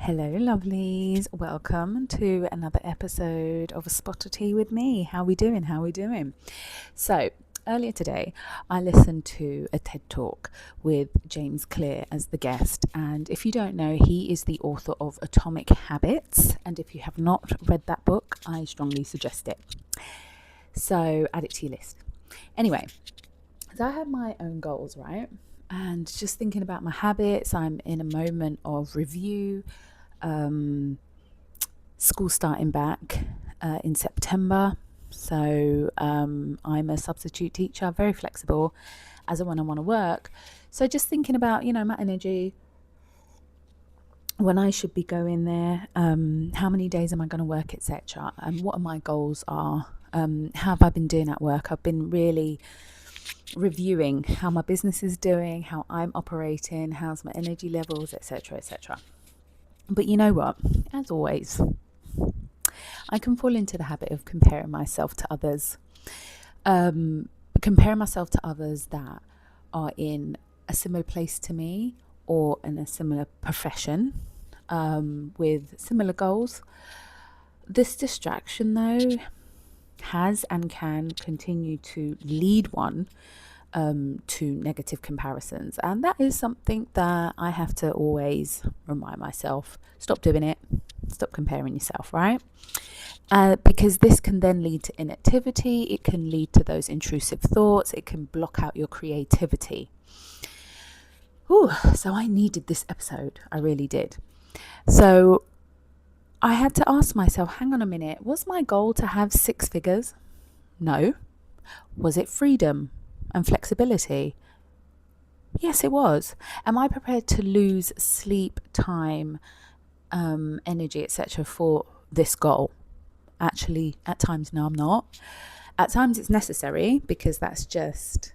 Hello, lovelies. Welcome to another episode of A Spot of Tea with me. How we doing? So, earlier today, I listened to a TED Talk with James Clear as the guest. And if you don't know, he is the author of Atomic Habits. And if you have not read that book, I strongly suggest it. So, add it to your list. Anyway, so I have my own goals, right? And just thinking about my habits, I'm in a moment of review. School starting back in September. So I'm a substitute teacher, very flexible as and when I want to work. So just thinking about, my energy, when I should be going there, how many days am I going to work, etc. And what my goals are. How have I been doing at work? I've been really reviewing how my business is doing, how I'm operating, how's my energy levels, etc., etc. But you know what? As always, I can fall into the habit of comparing myself to others. Comparing myself to others that are in a similar place to me or in a similar profession with similar goals. This distraction, though, has and can continue to lead one to negative comparisons. And that is something that I have to always remind myself. Stop doing it. Stop comparing yourself, right? Because this can then lead to inactivity. It can lead to those intrusive thoughts. It can block out your creativity. So I needed this episode. I really did. So I had to ask myself, hang on a minute, was my goal to have 6 figures? No. Was it freedom and flexibility? Yes, it was. Am I prepared to lose sleep, time, energy, etc. for this goal? Actually, at times, no, I'm not. At times it's necessary because that's just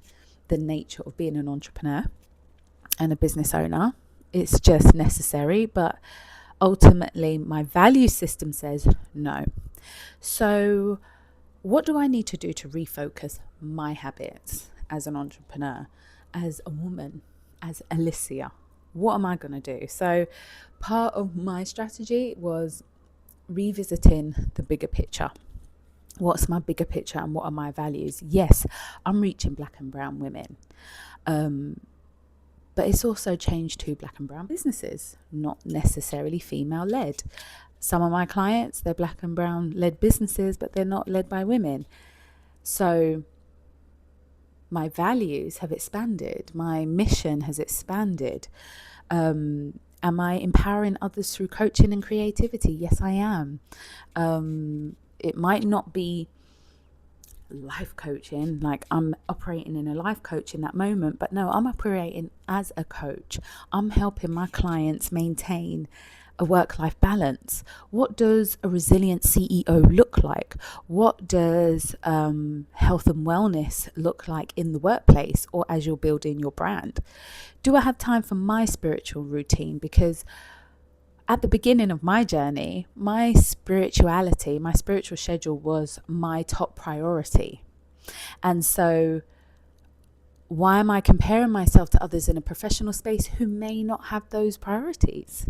the nature of being an entrepreneur and a business owner. It's just necessary, but ultimately my value system says no. So what do I need to do to refocus my habits as an entrepreneur, as a woman, as Alicia? What am I going to do? So part of my strategy was revisiting the bigger picture. What's my bigger picture and what are my values? Yes, I'm reaching black and brown women. But it's also changed to black and brown businesses, not necessarily female led. Some of my clients, they're black and brown led businesses, but they're not led by women. So my values have expanded. My mission has expanded. Am I empowering others through coaching and creativity? Yes, I am. It might not be life coaching, like I'm operating in a life coach in that moment, but no, I'm operating as a coach. I'm helping my clients maintain a work-life balance. What does a resilient CEO look like? What does health and wellness look like in the workplace or as you're building your brand? Do I have time for my spiritual routine? Because at the beginning of my journey, my spirituality, my spiritual schedule was my top priority. And so why am I comparing myself to others in a professional space who may not have those priorities?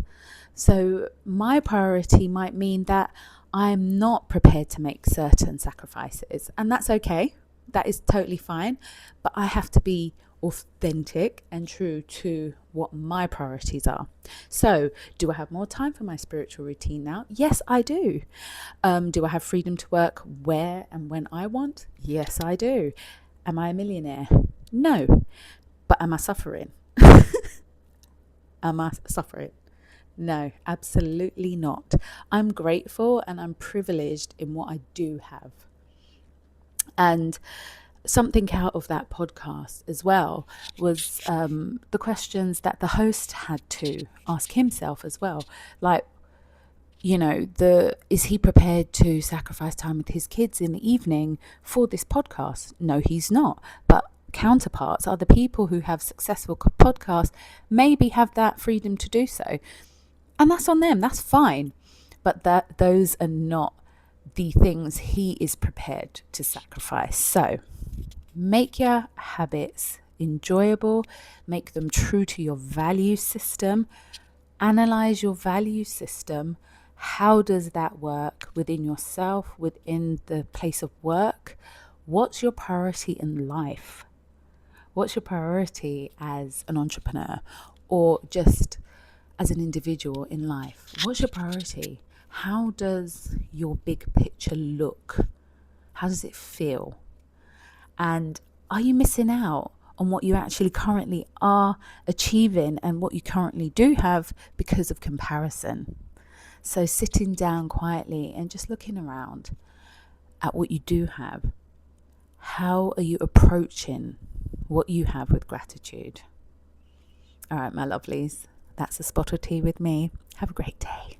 So my priority might mean that I'm not prepared to make certain sacrifices, and that's okay. That is totally fine. But I have to be authentic and true to what my priorities are. So, do I have more time for my spiritual routine now? Yes, I do. Do I have freedom to work where and when I want? Yes, I do. Am I a millionaire? No. But am I suffering? Am I suffering? No, absolutely not. I'm grateful and I'm privileged in what I do have. And something out of that podcast as well was the questions that the host had to ask himself as well. Like, is he prepared to sacrifice time with his kids in the evening for this podcast? No, he's not. But counterparts, other people who have successful podcasts, maybe have that freedom to do so. And that's on them. That's fine. But those are not the things he is prepared to sacrifice. So make your habits enjoyable, make them true to your value system, Analyze your value system. How does that work within yourself, within the place of work? What's your priority in life? What's your priority as an entrepreneur or just as an individual in life? What's your priority? How does your big picture look? How does it feel? And are you missing out on what you actually currently are achieving and what you currently do have because of comparison? So sitting down quietly and just looking around at what you do have. How are you approaching what you have with gratitude? All right, my lovelies, that's a spot of tea with me. Have a great day.